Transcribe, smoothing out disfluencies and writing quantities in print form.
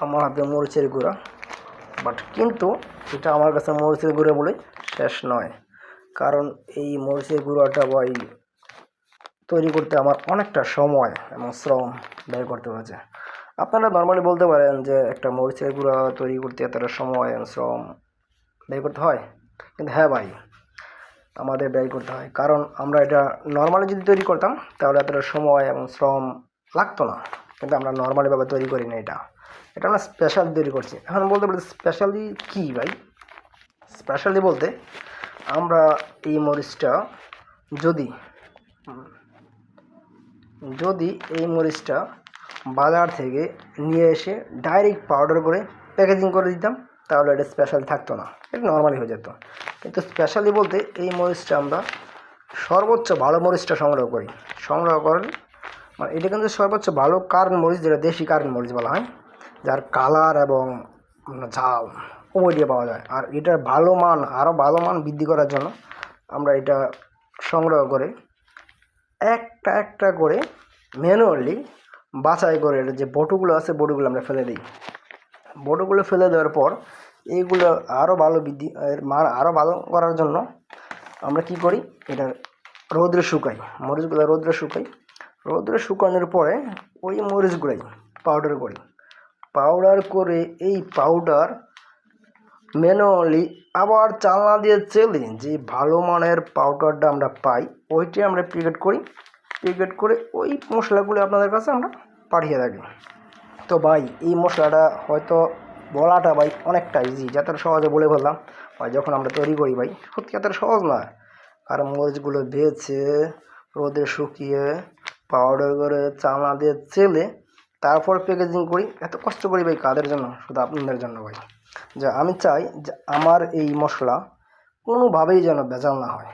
আমার হাতে মরিচের গুঁড়া, বাট কিন্তু এটা আমার কাছে মরিচের গুঁড়ো বলে শেষ নয়, কারণ এই মরিচের গুঁড়াটা ভাই তৈরি করতে আমার অনেকটা সময় এবং শ্রম ব্যয় করতে হয়েছে। আপনারা নর্মালি বলতে পারেন যে একটা মরিচের গুঁড়া তৈরি করতে এতটা সময় এবং শ্রম ব্যয় করতে হয়, কিন্তু হ্যাঁ ভাই, আমাদের ব্যয় করতে হয়, কারণ আমরা এটা নর্মালি যদি তৈরি করতাম তাহলে এতটা সময় এবং শ্রম লাগতো না, কিন্তু আমরা নর্মালিভাবে তৈরি করি না। এটা আমরা স্পেশাল তৈরি করছি। এখন বলতে পারি স্পেশালি কী ভাই? স্পেশালি বলতে আমরা এই মরিচটা যদি যদি এই মরিচটা বাজার থেকে নিয়ে এসে ডাইরেক্ট পাউডার করে প্যাকেজিং করে দিতাম তাহলে এটা স্পেশাল থাকতো না, এটা নর্মালি হয়ে যেত। কিন্তু স্পেশালি বলতে এই মরিচটা আমরা সর্বোচ্চ ভালো মরিচটা সংগ্রহ করেন, মানে এটা কিন্তু সর্বোচ্চ ভালো কার্ন মরিচ, যেটা দেশি কার্ন মরিচ বলা হয়, যার কালার এবং ঝাল উভয় দিয়ে পাওয়া যায়। আর এটার আরও ভালো মান বৃদ্ধি করার জন্য আমরা এটা সংগ্রহ করে একটা একটা করে ম্যানুয়ালি বাছাই করে যে বটুগুলো আছে বটুগুলো আমরা ফেলে দিই। বটুগুলো ফেলে দেওয়ার পর এইগুলো আরও ভালো মান আরও ভালো করার জন্য আমরা কি করি, এটা রোদ্রে শুকাই, মরিচগুলো রোদ্রে শুকানোর পরে ওই মরিচগুলাই পাউডার করে এই পাউডার ম্যানুয়ালি আবার চালনা দিয়ে চেলে যে ভালো মানের পাউডারটা আমরা পাই ওইটাই আমরা প্যাকেট করে ওই মশলাগুলো আপনাদের কাছে আমরা পাঠিয়ে থাকি। তো ভাই এই মশলাটা হয়তো বলাটা ভাই অনেকটা ইজি, যতটা সহজে বলে ফেললাম ভাই, যখন আমরা তৈরি করি ভাই সত্যি এতটা সহজ নয়, কারণ মরিচগুলো বেছে রোদে শুকিয়ে পাউডার করে চালনা দিয়ে চেলে তারপর প্যাকেজিং করি। এত কষ্ট করি ভাই কাদের জন্য? শুধু আপনাদের জন্য ভাই। যে আমি চাই যে আমার এই মশলা কোনোভাবেই যেন ভেজাল না হয়।